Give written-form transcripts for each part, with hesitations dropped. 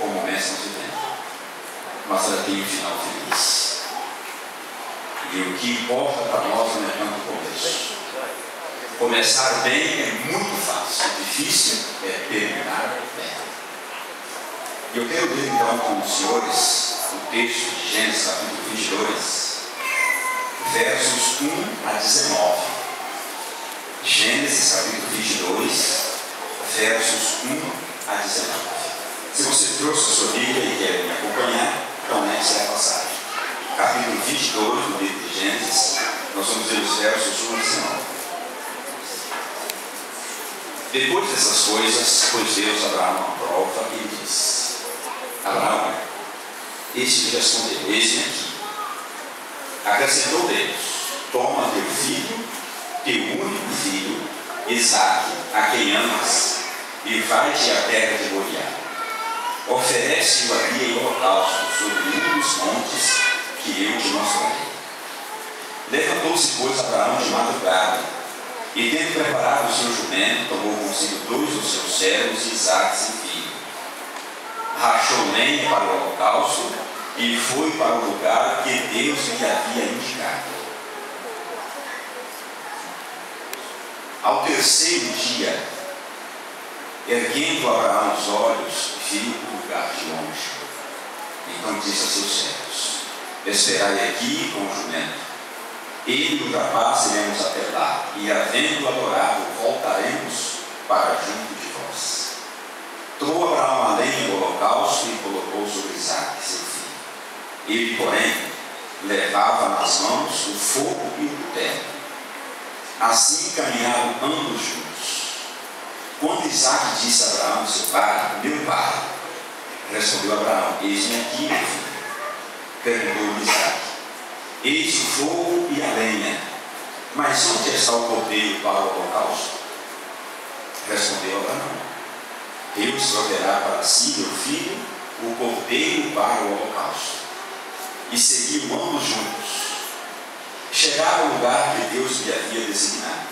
como momentos nós vivemos, mas ela tem um final feliz. E o que importa para nós não é tanto o começo. Começar bem é muito fácil, o difícil é terminar bem. Eu quero ler então com os senhores o texto de Gênesis capítulo 22, versos 1 a 19. Gênesis capítulo 22, versos 1 a 19. Se você trouxe a sua Bíblia e quer me acompanhar, então essa é a passagem. Capítulo 22 do livro de Gênesis, nós vamos ver os versos 1 a 19. Depois dessas coisas, pôs Deus a Abraão uma prova e lhe disse: Abraão, este lhe respondeu: eis-me aqui. Acrescentou Deus: toma teu filho, teu único filho, Isaque, a quem amas, e vai-te à terra de Moriá. Oferece-o ali em holocausto sobre um dos montes que eu te mostrarei. Levantou-se, pois, Abraão de madrugada, e tendo preparado o seu jumento, tomou consigo 2 dos seus servos, Isaque, seu filho. Rachou lenha para o holocausto e foi para o lugar que Deus lhe havia indicado. Ao terceiro dia, erguendo Abraão os olhos, viu o lugar de longe. Então disse a seus servos: esperai aqui com o jumento. Ele e o rapaz iremos até lá, e havendo adorado, voltaremos para junto de vós. Tomou Abraão a lenha do holocausto e colocou sobre Isaque, seu filho. Ele, porém, levava nas mãos o fogo e o cutelo. Assim caminharam ambos juntos. Quando Isaque disse a Abraão, seu pai: meu pai, respondeu Abraão: eis-me aqui, meu filho. Perguntou-lhe Isaque: eis o fogo e a lenha, mas onde está o cordeiro para o holocausto? Respondeu Abraão: Deus proverá para si, meu filho, o cordeiro para o holocausto. E seguiam ambos juntos. Chegaram ao lugar que Deus lhe havia designado.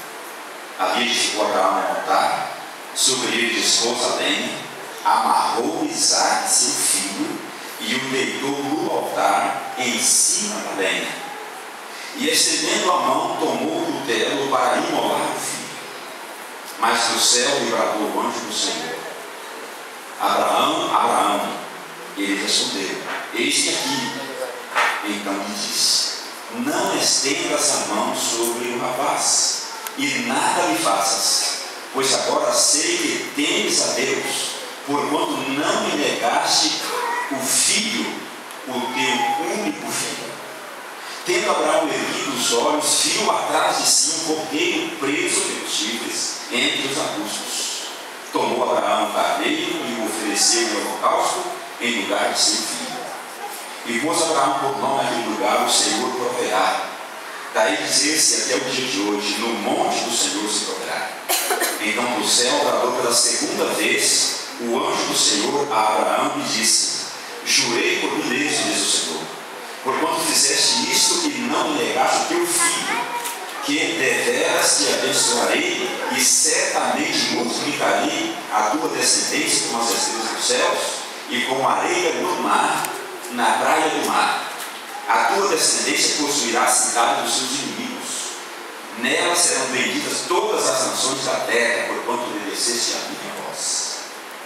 Ali edificou Abraão um altar, sobre ele dispôs a lenha, amarrou Isaque, seu filho, e o deitou no altar em cima da lenha. E estendendo a mão, tomou o cutelo para imolar o filho. Mas do céu lhe bradou o anjo do Senhor: Abraão, Abraão. Ele respondeu: eis-me aqui. Então lhe disse: não estendas a mão sobre o rapaz, e nada lhe faças, pois agora sei que temes a Deus, porquanto não me negaste o filho, o teu único filho. Tendo Abraão erguido os olhos, viu atrás de si um cordeiro preso pelos chifres entre os arbustos. Tomou Abraão o carneiro e o ofereceu em holocausto em lugar de seu filho. E pôs Abraão por nome naquele lugar: o Senhor proverá. Daí dizer-se até o dia de hoje: no monte do Senhor se proverá. Então do céu bradou pela segunda vez o anjo do Senhor a Abraão e disse: jurei por mim mesmo, diz o Senhor, porquanto fizeste isto e não me negaste o teu filho, que deveras te abençoarei e certamente multiplicarei a tua descendência como as estrelas dos céus e como a areia do mar na praia do mar. A tua descendência possuirá a cidade dos seus inimigos. Nela serão benditas todas as nações da terra, porquanto obedeceste a minha voz.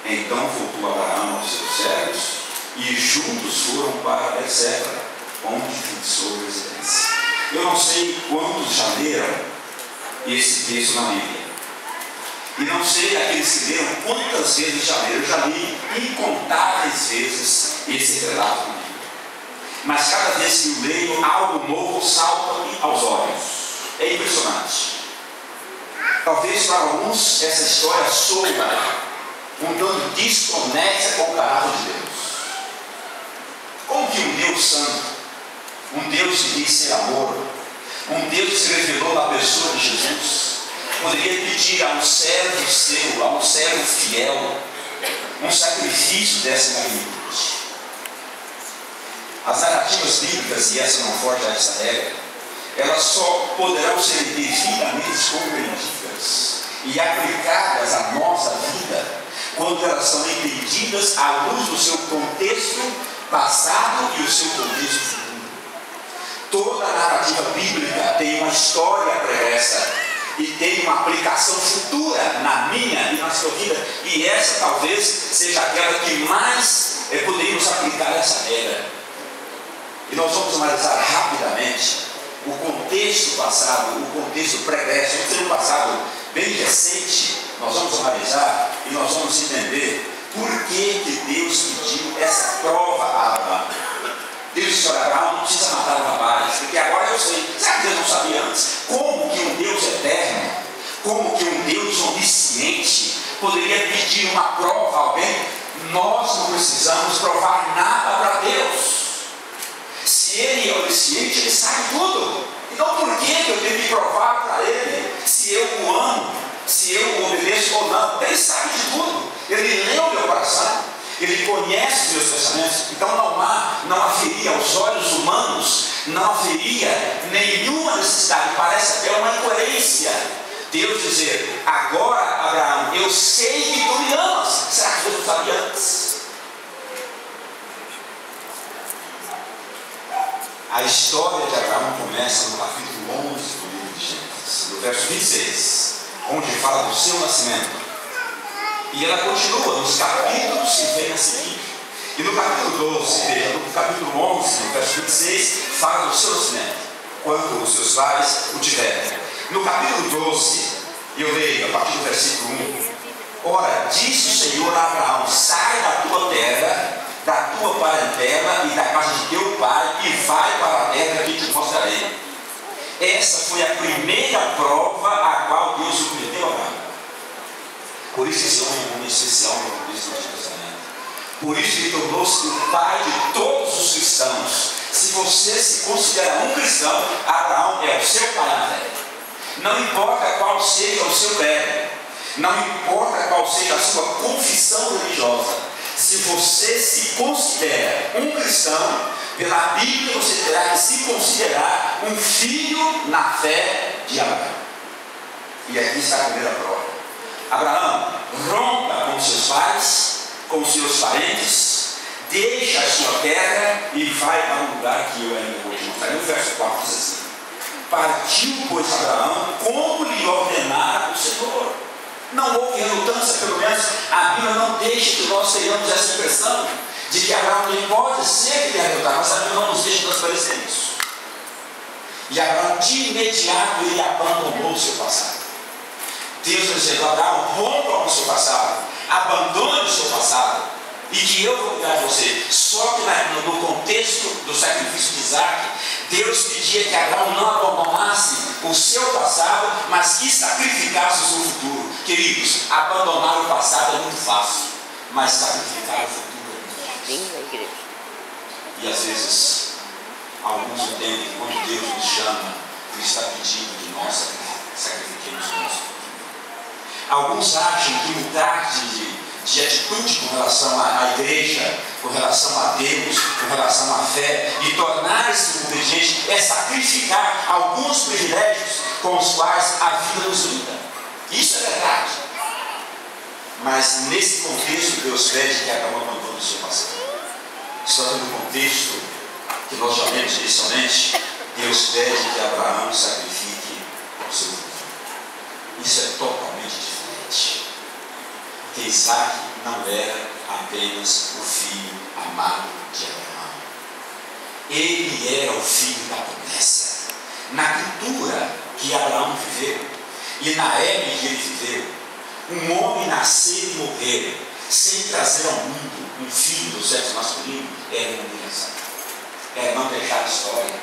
Então voltou Abraão aos seus servos e juntos foram para Berseba, onde fixou residência. Eu não sei quantos já leram esse texto na Bíblia. E não sei aqueles que leram quantas vezes já leram. Eu já li incontáveis vezes esse relato na Bíblia. Mas cada vez que eu leio, algo novo salta-me aos olhos. É impressionante. Talvez para alguns essa história soa um tanto desconexa com o caráter de Deus. Como que um Deus santo, um Deus que diz ser amor, um Deus que se revelou na pessoa de Jesus, poderia pedir a um servo seu, a um servo fiel, um sacrifício dessa magnitude? As narrativas bíblicas, e essa não foge a essa regra, elas só poderão ser devidamente compreendidas e aplicadas à nossa vida quando elas são entendidas à luz do seu contexto passado e o seu contexto futuro. Toda a narrativa bíblica tem uma história pregressa e tem uma aplicação futura na minha e na sua vida, e essa talvez seja aquela que mais poderíamos aplicar essa regra. E nós vamos analisar rapidamente o contexto passado, o contexto pregresso, o passado bem recente. Nós vamos analisar e nós vamos entender por que Deus pediu essa prova a Abraão. Deus disse: olha, Abraão, não precisa matar o rapaz, porque agora eu sei. Sabe que Deus não sabia antes? Como que um Deus eterno, como que um Deus onisciente poderia pedir uma prova a alguém? Nós não precisamos provar nada para Deus. Se Ele é onisciente, Ele sabe tudo. Então por que eu tenho que provar para Ele se eu o amo, se eu o obedeço ou não? Ele sabe de tudo. Ele lê o meu coração. Ele conhece os meus pensamentos. Então não haveria aos olhos humanos, não haveria nenhuma necessidade. Parece até uma incoerência Deus dizer: agora, Abraão, eu sei que tu me amas. Será que Deus não sabia antes? A história de Abraão começa no capítulo 11 do livro de Gênesis, no verso 26, onde fala do seu nascimento. E ela continua nos capítulos que vem a seguir. E no capítulo 12, veja, no capítulo 11, no verso 26, fala do seu nascimento, quando os seus pais o tiverem. No capítulo 12, eu leio a partir do versículo 1: ora, disse o Senhor a Abraão: sai da tua terra, da tua parentela e da casa de teu pai, e vai para a terra que te mostrarei. Essa foi a primeira prova a qual Deus submeteu a Abraão. Por isso esse homem é um homem especial no contexto do Antigo Testamento. Por isso ele tornou-se o pai de todos os cristãos. Se você se considera um cristão, Abraão é o seu pai na fé. Não importa qual seja o seu credo, não importa qual seja a sua confissão religiosa, se você se considera um cristão, pela Bíblia você terá que se considerar um filho na fé de Abraão. E aqui está a primeira prova. Abraão, rompa com seus pais, com seus parentes, deixa a sua terra e vai para um lugar que eu ainda vou te mostrar. No verso 4 diz assim: partiu, pois, Abraão, como lhe ordenara o Senhor. Não houve relutância, pelo menos a Bíblia não deixa que nós tenhamos essa impressão de que Abraão nem pode ser que tenha relutado, mas a Bíblia não nos deixa transparecer isso. E Abraão, de imediato, ele abandonou o seu passado. Deus está dizendo: Abraão, rompa com o seu passado, abandone o seu passado, e que eu vou cuidar de você. Só que no contexto do sacrifício de Isaac, Deus pedia que Abraão não abandonasse o seu passado, mas que sacrificasse o seu futuro. Queridos, abandonar o passado é muito fácil, mas sacrificar o futuro é muito difícil. E às vezes, alguns entendem que quando Deus nos chama, Ele está pedindo que nós sacrifiquemos o nosso futuro. Alguns acham que mudar de atitude com relação à igreja, com relação a Deus, com relação à fé, e tornar-se um obediente é sacrificar alguns privilégios com os quais a vida nos brinda. Isso é verdade. Mas nesse contexto Deus pede que Abraão abandone o seu passado. Só que no contexto que nós já vemos inicialmente, Deus pede que Abraão sacrifique o seu futuro. Isso é totalmente diferente. Porque Isaac não era apenas o filho amado de Abraão. Ele era o filho da promessa. Na cultura que Abraão viveu e na época que ele viveu, um homem nascer e morrer sem trazer ao mundo um filho do sexo masculino era uma humilhação. Era não deixar a história,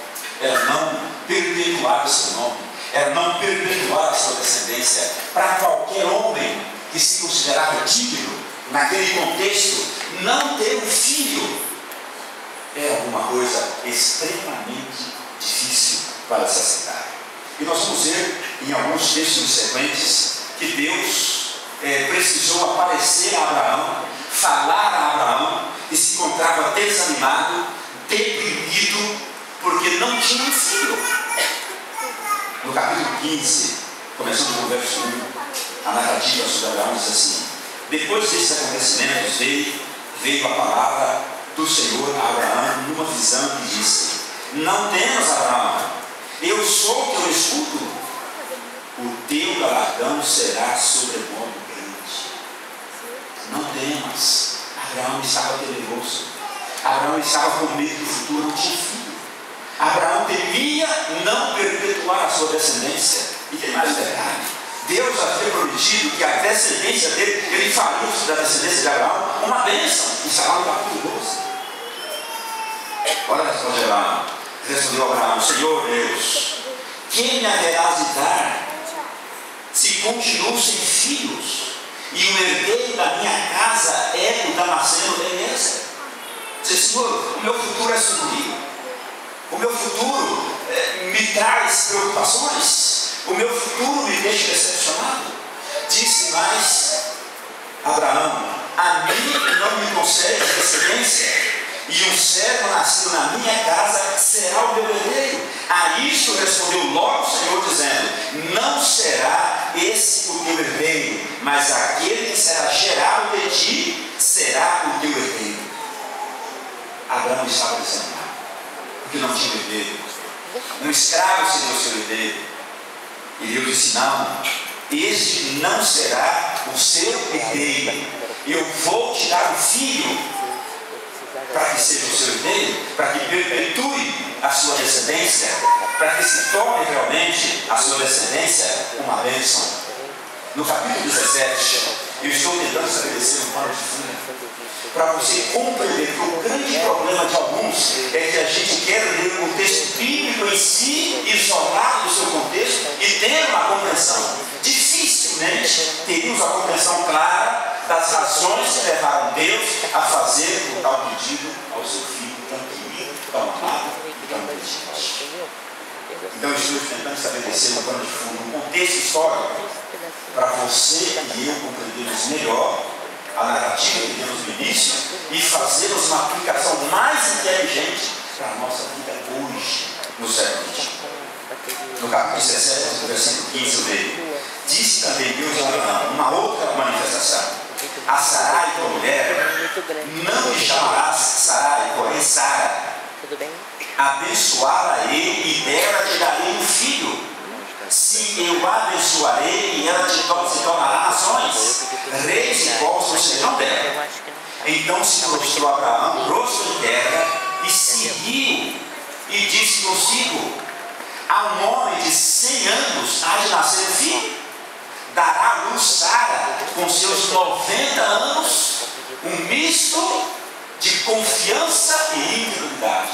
era não perpetuar o seu nome, era não perpetuar a sua descendência. Para qualquer homem que se considerava digno, naquele contexto, não ter um filho era alguma coisa extremamente difícil para se aceitar. E nós vamos ver em alguns textos sequentes que Deus precisou aparecer a Abraão, falar a Abraão, que se encontrava desanimado, deprimido, porque não tinha um filho. No capítulo 15, começando no verso 1, a narrativa sobre Abraão diz assim: Depois desses acontecimentos veio a palavra do Senhor a Abraão numa visão que disse: não temas, Abraão, eu sou o teu escudo, o teu galardão será sobremodo grande. Não temas. Abraão estava temeroso, Abraão estava com medo do futuro, não tinha filho. Abraão temia não perpetuar a sua descendência. E tem mais detalhe: Deus havia prometido que a descendência dele, ele faria da descendência de Abraão uma bênção. Isso está lá no capítulo 12. Olha a resposta de Abraão. Respondeu Abraão: Senhor Deus, quem me haverás de dar se continuo sem filhos, e o herdeiro da minha casa é o Damasceno de Eliezer? Disse: Senhor, o meu futuro é sombrio, o meu futuro me traz preocupações, o meu futuro me deixa decepcionado. Disse mais Abraão: a mim não me concede descendência, e um servo nascido na minha casa será o meu herdeiro. A isto respondeu logo o Senhor, dizendo: não será esse o teu herdeiro, mas aquele que será gerado de ti será o teu herdeiro. Abraão estava desanimado, porque não tinha herdeiro. Um escravo seria o seu herdeiro. E Deus disse: não, este não será o seu herdeiro. Eu vou te dar um filho para que seja o seu herdeiro, para que perpetue a sua descendência, para que se torne realmente a sua descendência uma bênção. No capítulo 17, eu estou tentando estabelecer um pano de fundo para você compreender que o grande problema de alguns é que a gente quer ler o texto bíblico em si, isolado do seu contexto, e ter uma compreensão. Dificilmente teríamos a compreensão clara das razões que levaram Deus a fazer o tal pedido ao seu filho tão querido, tão amado e tão precioso. Então eu estou tentando estabelecer um pano de fundo, um contexto histórico, para você e eu compreendermos melhor a narrativa que temos no início e fazermos uma aplicação mais inteligente para a nossa vida hoje, no século XXI. No capítulo 17, versículo 15, eu leio: disse também Deus a Abraão, uma outra manifestação: a Sarai, tua mulher, não me chamarás Sarai, porém Sara. Abençoá-la-ei e dela te darei um filho. Se eu a abençoarei e ela se tornará nações, reis e povos serão dela. Então se prostrou Abraão, rosto em terra, e se riu, e disse consigo: a um homem de 100 anos há de nascer um filho? Dará à luz Sara com seus 90 anos, um misto de confiança e incredulidade,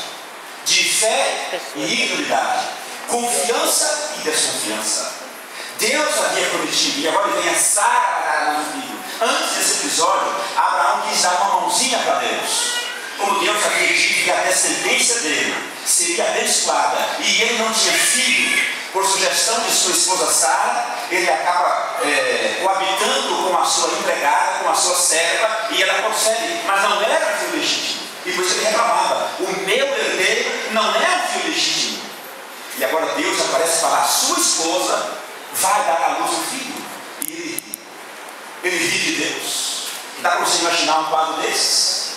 de fé e incredulidade, confiança e desconfiança. Deus havia prometido, e agora vem a Sara para dar um filho. Antes desse episódio, Abraão quis dar uma mãozinha para Deus. Como Deus havia dito que a descendência dele seria abençoada, e ele não tinha filho, por sugestão de sua esposa Sara, ele acaba coabitando com a sua empregada, com a sua serva, e ela concebe, mas não era filho legítimo. E por isso ele reclamava: o meu herdeiro não é um filho legítimo. E agora Deus aparece para a sua esposa, vai dar à luz um filho. E ele ri de Deus. Dá para você imaginar um quadro desses?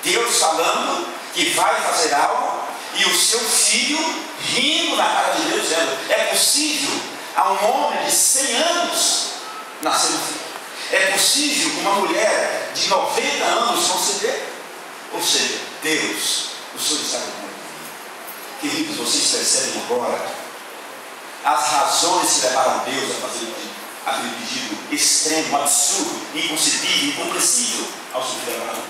Deus falando que vai fazer algo, e o seu filho rindo na cara de Deus, dizendo: é possível a um homem de 100 anos nascer um filho? É possível uma mulher de 90 anos conceber? Ou seja, Deus, o Senhor está comigo. Queridos, vocês percebem agora as razões que levaram Deus a fazer aquele pedido extremo, absurdo, inconcebível, incompreensível ao seu filho Abraão.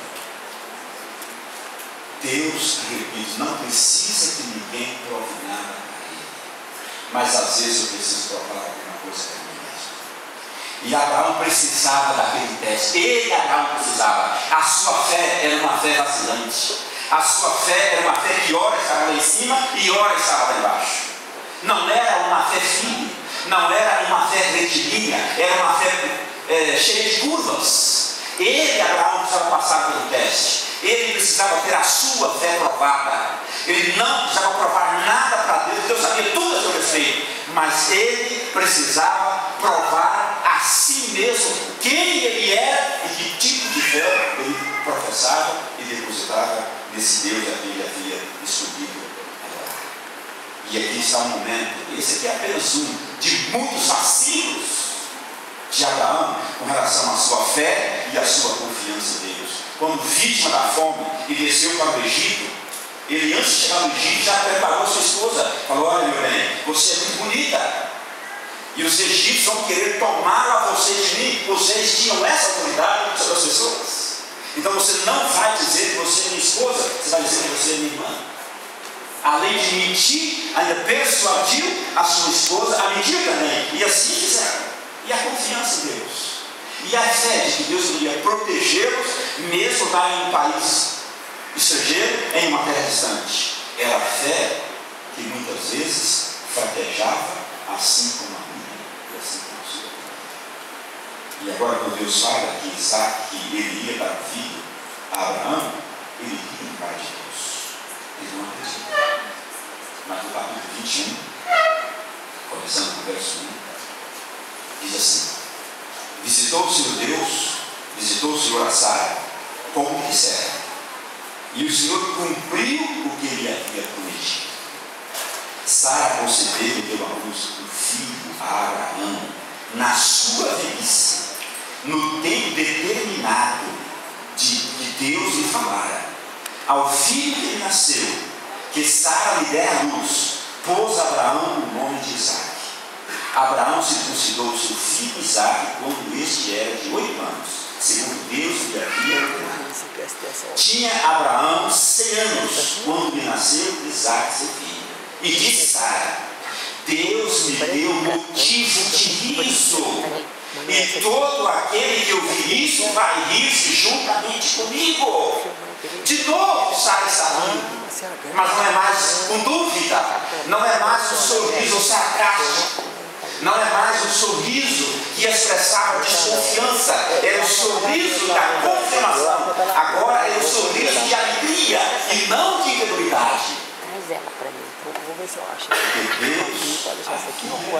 Deus, repito, não precisa que ninguém prove nada para ele, mas às vezes eu preciso provar alguma coisa para mim mesmo. E Abraão precisava daquele teste. Ele, Abraão, precisava. A sua fé era uma fé vacilante. A sua fé era uma fé que ora estava lá em cima e ora estava lá embaixo. Não era uma fé firme, não era uma fé retilínea, era uma fé cheia de curvas. Ele, Abraão, precisava passar pelo teste. Ele precisava ter a sua fé provada. Ele não precisava provar nada para Deus. Deus sabia tudo a seu respeito, mas ele precisava provar a a si mesmo quem ele era e que tipo de fé ele professava e depositava nesse Deus a quem ele havia escolhido adorar. E aqui está um momento, esse aqui é apenas um de muitos vacilos de Abraão com relação à sua fé e à sua confiança em Deus. Quando vítima da fome e desceu para o Egito, ele antes de chegar no Egito já preparou sua esposa, falou: olha meu bem, você é muito bonita, e os egípcios vão querer tomar a você de mim. Vocês tinham essa autoridade sobre as pessoas, então você não vai dizer que você é minha esposa, você vai dizer que você é minha irmã. Além de mentir, ainda persuadiu a sua esposa a mentir também, e assim fizeram. E a confiança em Deus, e a fé de que Deus iria protegê-los, mesmo lá em um país estrangeiro, em uma terra distante. Era a fé que muitas vezes fraquejava, assim como a minha e assim como a sua. E agora, quando Deus fala que Isaac, que ele ia dar filho a Abraão, ele ia para de Deus. Ele não acredita. Mas no capítulo 21, começando com o verso 1, diz assim: visitou o Senhor Deus, visitou o Senhor a Sara, como dissera, e o Senhor cumpriu o que ele havia prometido. Sara concebeu e deu à luz um filho a Abraão, na sua velhice, no tempo determinado de Deus lhe falara. Ao filho que lhe nasceu, que Sara lhe der à luz, pôs Abraão o nome de Isaque. Abraão circuncidou seu filho Isaque quando este era de 8 anos, segundo Deus lhe havia ordenado. Tinha Abraão 100 anos quando lhe nasceu Isaque, seu filho. E disse Sara: Deus me deu motivo de riso, e todo aquele que ouvir isso vai rir-se juntamente comigo. De novo Sara está rindo, mas não é mais com dúvida, não é mais um sorriso sarcástico, não é mais um sorriso que expressava desconfiança, era o sorriso da confirmação. Agora é o sorriso de alegria e não de incredulidade. Traz ela para mim, vou ver se eu acho. Porque Deus pode deixar essa aqui, não vou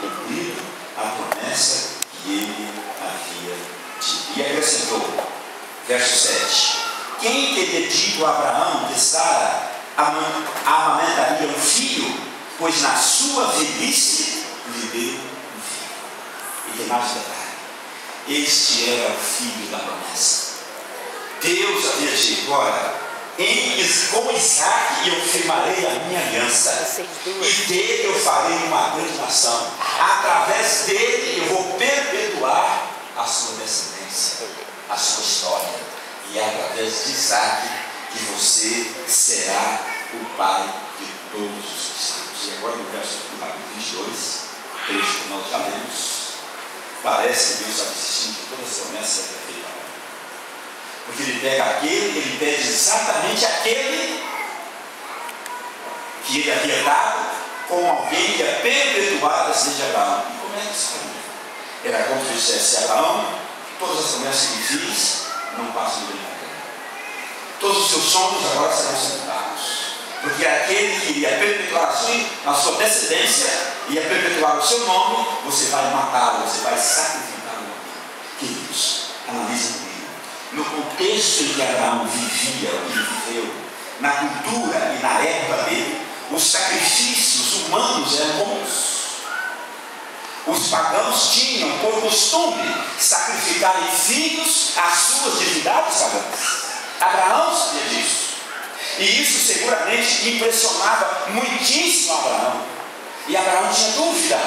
cumpriu a promessa que ele havia dito. E acrescentou, verso 7: quem teria dito a Abraão que Sara amamentaria um filho, pois na sua velhice lhe deu um filho. E tem mais um detalhe: este era o filho da promessa. Deus havia dito: olha, com Isaque eu firmarei a minha aliança, e dele eu farei uma grande nação. Através dele eu vou perpetuar a sua descendência, a sua história. E é através de Isaque que você será o pai de todos os cristãos. E agora no verso do capítulo 22, trecho que nós já lemos, parece que Deus está desistindo de todas as promessas que é feita. Porque ele pega aquele, ele pede exatamente aquele que ele havia dado com alguém que ia perpetuar a descendência de Abraão. E como é que isso foi? Era como se dissesse: Abraão, todas as promessas que fiz não passam de brincadeira. Todos os seus sonhos agora serão sepultados. Porque aquele que iria perpetuar a sua descendência, ia perpetuar o seu nome, você vai matá-lo, você vai sacrificar o nome. Queridos, analise comigo. No contexto em que Abraão vivia, o que ele viveu, na cultura e na época dele, os sacrifícios humanos eram comuns. Os pagãos tinham por costume sacrificarem filhos às suas divindades pagãs. Abraão sabia disso. E isso seguramente impressionava muitíssimo Abraão. E Abraão tinha dúvida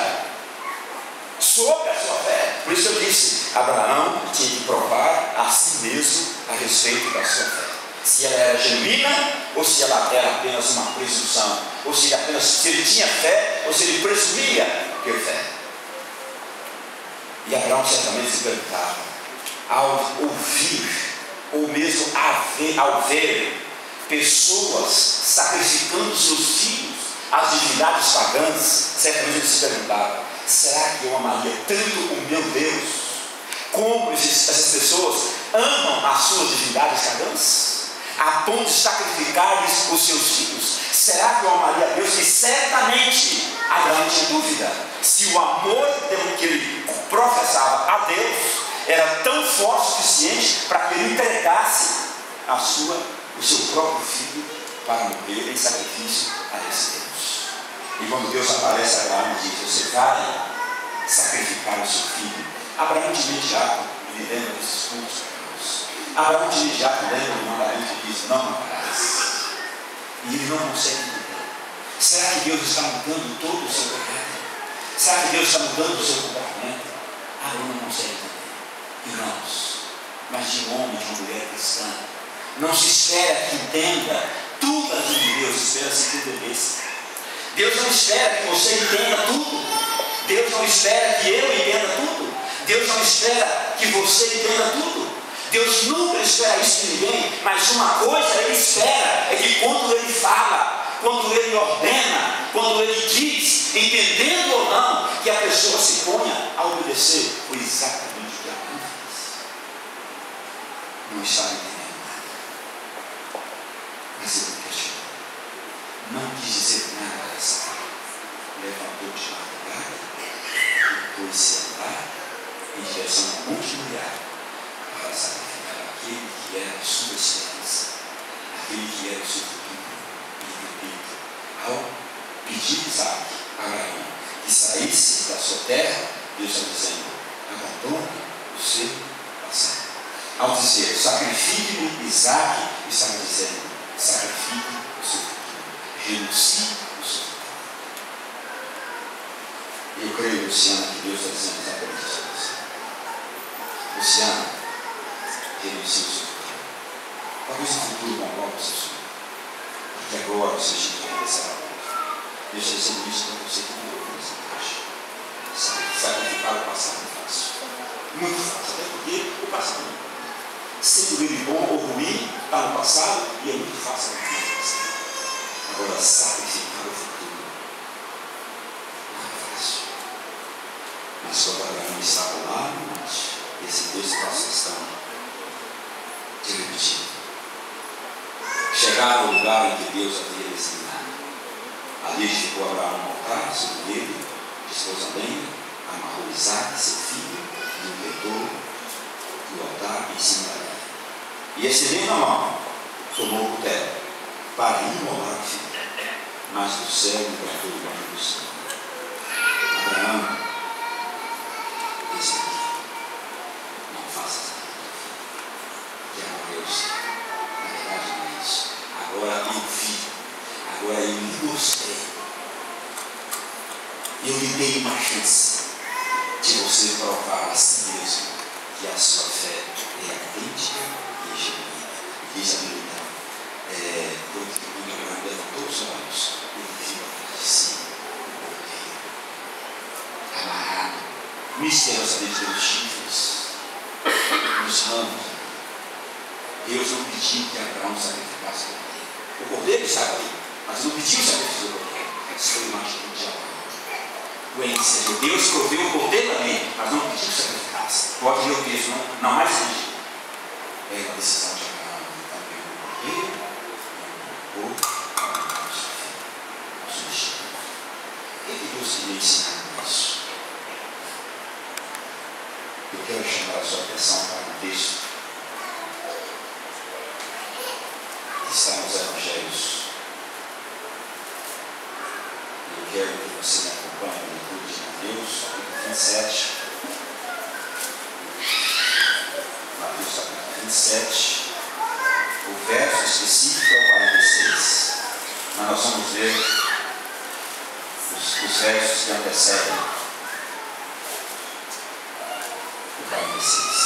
sobre a sua fé. Por isso eu disse: Abraão tinha que provar a si mesmo a respeito da sua fé. Se ela era genuína ou se ela era apenas uma presunção. Ou se ele tinha fé ou se ele presumia ter fé. E Abraão certamente se perguntava, ao ouvir, ou mesmo ao ver pessoas sacrificando seus filhos às divindades pagãs, certamente ele se perguntava: será que eu amaria tanto o meu Deus como essas pessoas amam as suas divindades pagãs, a ponto de sacrificar-lhes os seus filhos? Será que eu amaria a Deus? E certamente Abraão tinha dúvida se o amor que ele professava a Deus, era tão forte o suficiente para que ele entregasse o seu próprio filho para morrer em sacrifício a esse Deus. E quando Deus aparece a Abraão e diz: você vai sacrificar o seu filho, Abraão de imediato ele lembra desses pontos pecados. Abraão de imediato lembra do mandamento que diz: não matarás. E ele não consegue entender. Será que Deus está mudando todo o seu caráter? Será que Deus está mudando o seu comportamento? Abraão não consegue entender. Irmãos, mas de um homem, de uma mulher cristã, não se espera que entenda tudo aquilo que Deus espera se tu obedeça. Deus não espera que você entenda tudo. Deus não espera que eu entenda tudo. Deus não espera que você entenda tudo. Deus nunca espera isso de ninguém, mas uma coisa Ele espera, é que quando Ele fala, quando Ele ordena, quando Ele diz, entendendo ou não, que a pessoa se ponha a obedecer. Foi exatamente o que Abraão fez. Não estava entendendo nada, mas ele não questionou. Não quis dizer nada dessa área. Levantou de madrugada e pôs-se a andar em direção ao monte Moriá para sacrificar aquele que era a sua esperança, aquele que era o seu futuro. E repito, ao pedir Isaac a Abraão que saísse da sua terra, Deus está dizendo: abandone o seu passado. Ao dizer sacrifique-me Isaac, estava dizendo: sacrifique o seu futuro, renuncie o seu futuro. Eu creio, Luciana, que Deus está dizendo exatamente isso a você. Luciana, renuncie o seu futuro. Talvez o futuro não volte o seu sonho, porque agora você tinha que começar a volta. Deus está dizendo isso para você que não ouve essa caixa. Sacrificar o passado é fácil, muito fácil, até porque o passado não é. Sendo ele bom ou ruim, está no passado e é muito fácil viver no passado. Agora, sacrificar o futuro não é fácil. Mas quando Abraão estava lá no monte, esse Deus faz questão de repetir. Chegaram ao lugar em que Deus havia designado. Ali edificou Abraão um altar sobre ele, dispôs a lenha, amarrou Isaac, seu filho, e o deitou no altar em cima da lenha. E estendendo a mão, tomou o cutelo para imolar o filho, mas do céu lhe bradou o anjo do Senhor: Abraão, esse aqui, não faça isso, porque agora eu sei. Na verdade não é isso. Agora eu vi, agora eu lhe mostrei, eu lhe dei uma chance de você provar a si mesmo que a sua fé é autêntica. Diz a Bíblia, quando Abraão levantou os olhos, ele viu atrás de si o cordeiro, amarrado misteriosamente pelos chifres, nos ramos. Deus não pediu que Abraão sacrificasse o cordeiro. O cordeiro estava ali, mas não pediu o sacrifício do cordeiro. Isso foi uma atitude de Abraão. Deus proveu o cordeiro ali, mas não pediu que sacrificasse. Pode ler o texto, não mais pediu. É uma decisão de Abraão. Também o cordeiro e o corpo para o nosso filho. O que Deus queria ensinar com isso? Eu quero chamar a sua atenção para um texto que está nos Evangelhos. Eu quero que você me acompanhe na leitura de Mateus, capítulo 27. Mateus, capítulo 27. O verso específico é o 46. Mas nós vamos ver os versos que antecedem o 46.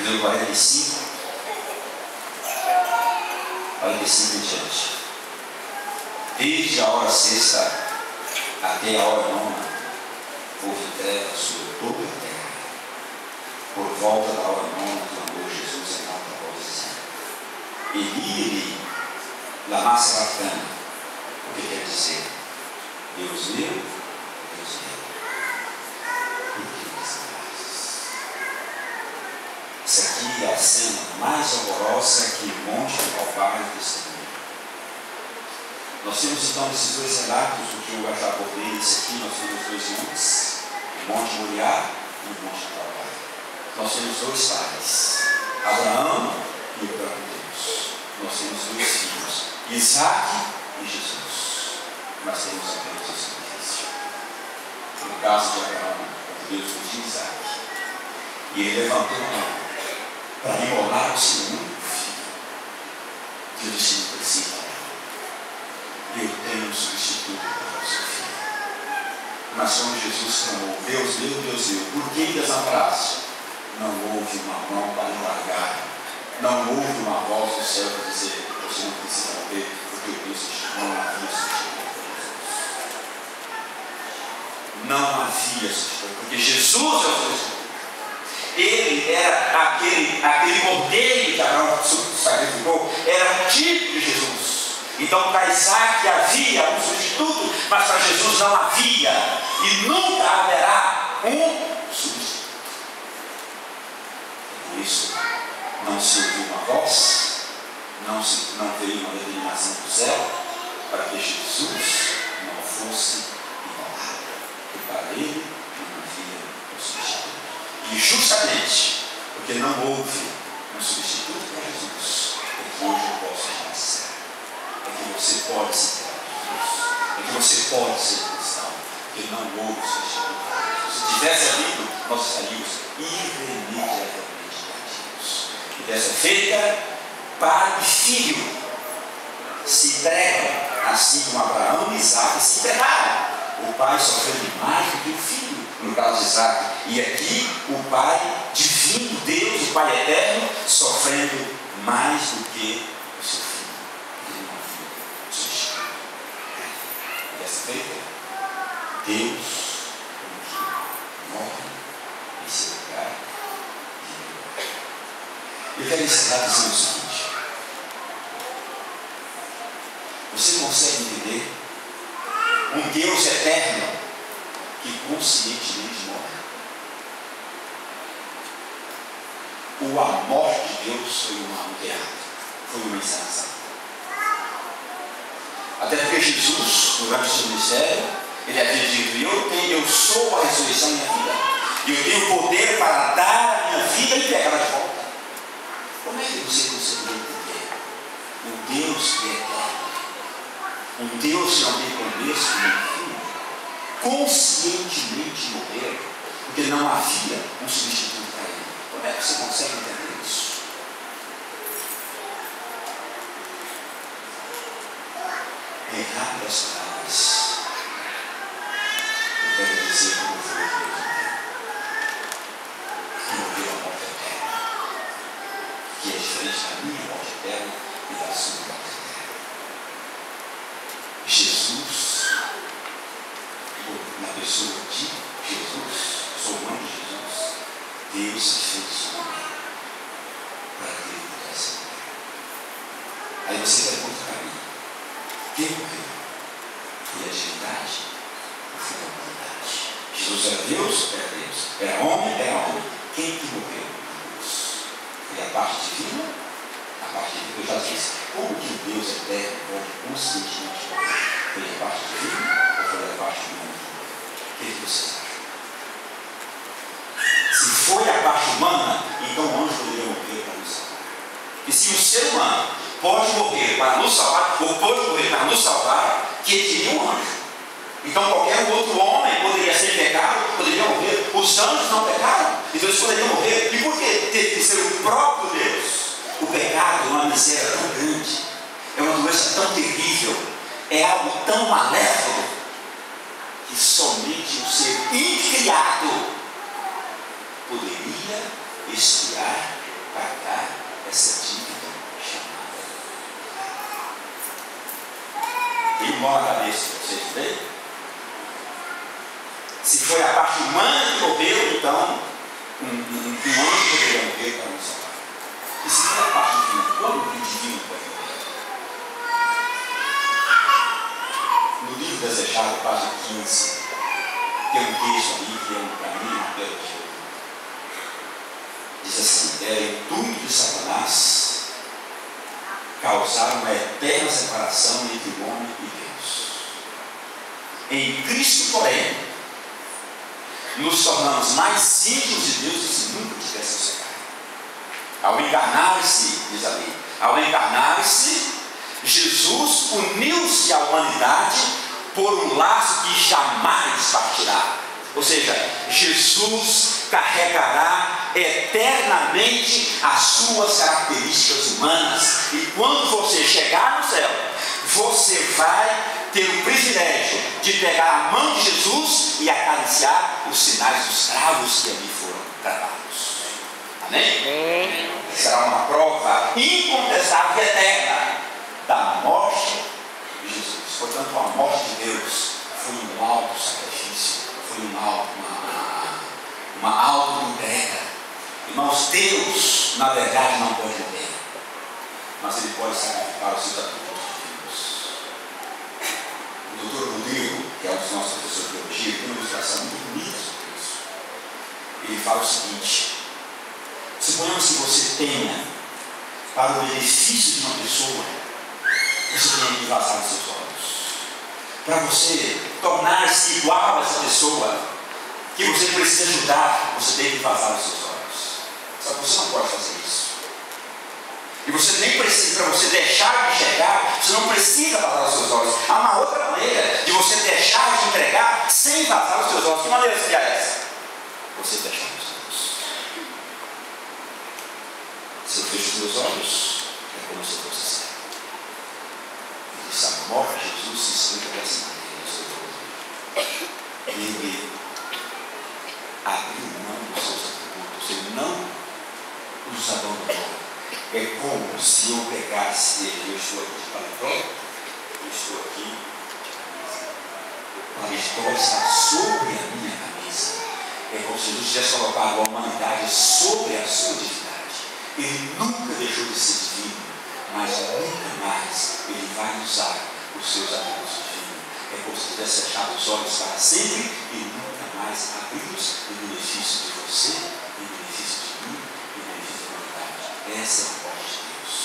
Número 45 em diante. Desde a hora sexta até a hora nona, houve trevas sobre toda a terra. Por volta da hora nona, clamou Jesus em alta voz, dizendo: Eli, Eli, lama sabachthani. O que quer dizer? Deus meu, Deus meu, por que me desamparas? Essa aqui é a cena mais horrorosa que o monte do Calvário testemunha. Nós temos então esses dois relatos, o que eu já abordei, esse aqui, nós temos dois montes, o Monte Moriá e o Monte Calvário. Nós temos dois pais, Abraão e o próprio Deus. Nós temos dois filhos, Isaac e Jesus. Nós temos apenas o sacrifício. No caso de Abraão, Deus pediu Isaac. E ele levantou a mão para imolar o seu único filho. Deus disse: não precisa. Eu tenho um substituto para o seu filho. Mas quando Jesus clamou: Deus meu, Deus meu, por que me desamparaste? Não houve uma mão para embargar. Não houve uma voz do céu para dizer: você não precisa morrer, porque Deus não havia substituto. Não havia substituto, porque Jesus é o substituto. Ele era aquele cordeiro que Abraão sacrificou, era um tipo de Jesus. Então para Isaac havia um substituto, mas para Jesus não havia e nunca haverá um substituto. Por isso não se ouviu uma voz, não veio uma determinação do céu para que Jesus não fosse imolado, porque para ele não havia um substituto. E justamente porque não houve um substituto para Jesus, é que hoje eu posso avançar. É que você pode ser Jesus. É que você pode ser cristão. Porque não houve substituto para Jesus. Se tivesse havido, nós estaríamos irremediavelmente perdidos. E dessa feita, pai e filho se entregam, assim como Abraão e Isaac se entregaram. O pai sofrendo mais do que o filho, no caso de Isaac. E aqui o pai divino, Deus, o Pai eterno, sofrendo mais do que o seu filho. Ele não havia substituto. E dessa feita, Deus, morre em seu lugar. Eu quero encerrar dizendo o seguinte: você consegue entender um Deus eterno que conscientemente morre? A morte de Deus foi um teatro, foi uma encenação. Até porque Jesus, durante o seu ministério, ele havia dito: eu sou a ressurreição e a vida, e eu tenho poder para dar a minha vida e pegá-la de volta. Como é que você conseguiu entender um Deus que é eterno, um Deus que não tem começo nem fim, conscientemente morrer, porque não havia um substituto para ele? Como é que você consegue entender isso? Em rápidas palavras, eu quero dizer como foi Deus que morreu a morte eterna, que é diferente da minha morte eterna e da sua morte eterna. Jesus, na pessoa de Jesus, sou mãe de Jesus, Deus se fez homem para que ele pudesse morrer. Aí você pergunta para mim: quem morreu? Foi a divindade ou foi a humanidade? Jesus era Deus? Era Deus. Era homem? Era homem. Quem que morreu na cruz? Foi a parte divina? A parte divina, eu já disse. Como que Deus eterno pode conscientemente morrer? Foi a parte divina ou foi a parte humana? O que vocês acham? Se foi a parte humana, então o anjo poderia morrer para nos salvar. E se o ser humano pode morrer para nos salvar, ou pode morrer para nos salvar, que ele teria um anjo. Então qualquer outro homem poderia ser pecado, poderia morrer. Os anjos não pecaram, então eles poderiam morrer. E por que teve que ser o próprio Deus? O pecado é uma miséria tão grande, é uma doença tão terrível, é algo tão malévolo, que somente o ser incriado poderia expiar, pagar essa dívida chamada. Tem mó na cabeça, vocês veem? Se foi a parte humana que morreu, então um anjo poderia morrer para nos salvar. E se foi a parte divina, como que o divino pode morrer? No livro Desejado, página 15, tem um texto ali que é para mim uma pérola de ouro. Diz assim: era intuito de Satanás causar uma eterna separação entre o homem e Deus. Em Cristo, porém, nos tornamos mais íntimos de Deus do que se nunca tivéssemos pecado. Ao encarnar-se, diz ali, ao encarnar-se, Jesus uniu-se à humanidade por um laço que jamais partirá. Ou seja, Jesus carregará eternamente as suas características humanas. E quando você chegar no céu, você vai ter o privilégio de pegar a mão de Jesus e acariciar os sinais dos cravos que ali foram cravados. Amém? Será uma prova incontestável e eterna da morte de Jesus. Portanto, a morte de Deus foi um alto sacrifício, foi uma auto-entrega. Irmãos, Deus, na verdade, não pode morrer, mas Ele pode sacrificar os seus atributos divinos. O doutor Rodrigo, que é um dos nossos professores de teologia, tem uma ilustração muito bonita sobre isso. Ele fala o seguinte: suponhamos que você tenha, para o benefício de uma pessoa, você tenha que vazar os seus olhos. Para você tornar-se igual a essa pessoa que você precisa ajudar, você tem que vazar os seus olhos. Só que você não pode fazer isso. E você nem precisa, para você deixar de enxergar, você não precisa vazar os seus olhos. Há uma outra maneira de você deixar de entregar sem vazar os seus olhos. Que maneira seria essa? Você fechar os olhos. Se eu fecho os meus olhos, é como se eu fosse cego. E disse: a morte de Jesus se explica dessa maneira. Ele abriu mão dos seus atributos, ele não os abandonou. É como se eu pegasse ele. Eu estou aqui de paletó, eu estou aqui, o paletó está sobre a minha camisa. É como se Jesus tivesse colocado a humanidade sobre a sua divindade. Ele nunca deixou de ser divino, mas nunca mais ele vai usar os seus atributos divinos. É como se tivesse fechado os olhos para sempre e nunca mais abri-los em benefício de você, em benefício de mim, em benefício da humanidade. Essa é a morte de Deus.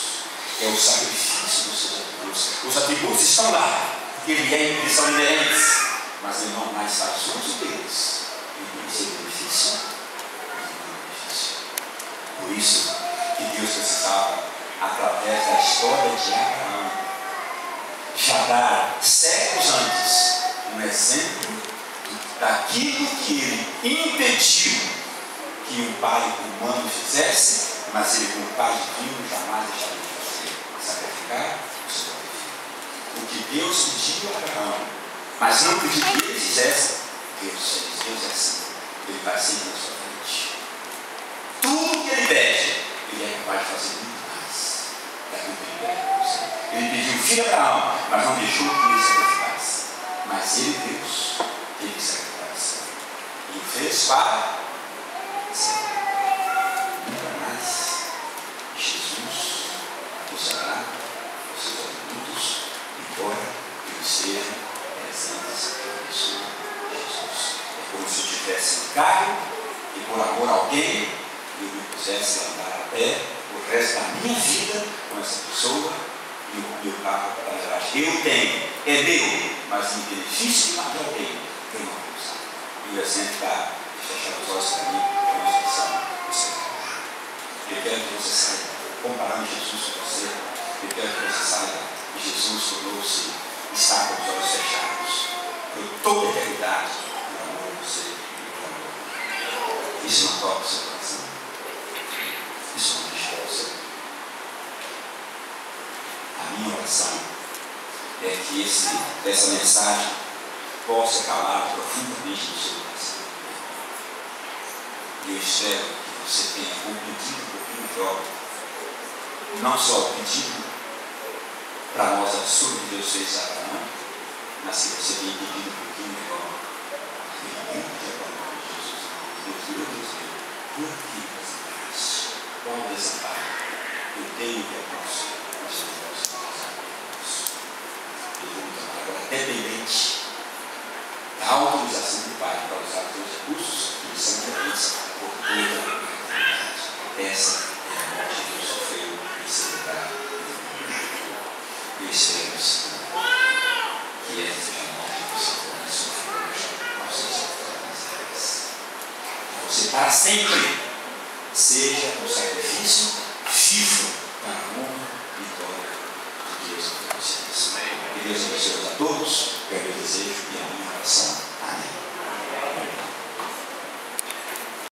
É o sacrifício dos seus atributos. Os atributos estão lá, porque eles são inerentes, mas ele não mais faz uso deles em seu benefício. Por isso que Deus precisava, através da história de Abraão, já dar séculos antes um exemplo daquilo que ele impediu que um pai humano fizesse, mas ele, como pai divino, jamais deixaria de fazer: sacrificar o seu filho. O que Deus pediu a Abraão, mas não pediu que ele fizesse, Deus fez. Deus é assim, ele vai sempre na sua frente. Tudo que ele pede, ele é capaz de fazer muito mais daquilo que ele pede para você. Ele pediu o filho a Abraão, mas não deixou que ele sacrificasse. Mas ele, Deus, teve que sacrificar o seu. E o fez para sempre. Nunca mais Jesus usará os seus atributos, embora ele esteja presente na pessoa de Jesus. É como se eu tivesse um carro e, por amor a alguém, eu me pusesse a andar a pé o resto da minha vida com essa pessoa e o carro para a garagem. Eu tenho, é meu, mas em benefício de alguém, eu não vou usar. E o exemplo está de fechar os olhos para mim, é uma expressão do Senhor. Eu quero que você saiba, comparando Jesus com você, eu quero que você saiba que Jesus tornou-se, está com os olhos fechados por toda a eternidade, por amor a você e por amor. Isso não toca o seu coração. Isso não deixa você. A minha oração é que essa mensagem possa calar profundamente no seu coração. E eu espero que você tenha compreendido um pouquinho melhor, não só o pedido para nós absurdo que Deus fez a Abraão, mas que você tenha entendido um pouquinho melhor aquele grande trabalho de Jesus. Deus, meu Deus, por que desamparaste? Qual desamparo? Eu tenho que aproximar, mas eu não posso passar por isso. Eu vou me tornar agora dependente da autorização do Pai para usar os meus recursos, que são diferentes por toda a eternidade. Essa é a morte que Deus sofreu em seu lugar. você para sempre seja um sacrifício vivo para a honra e glória de Deus e de vocês. Que Deus abençoe a todos, que é o meu desejo e a minha oração.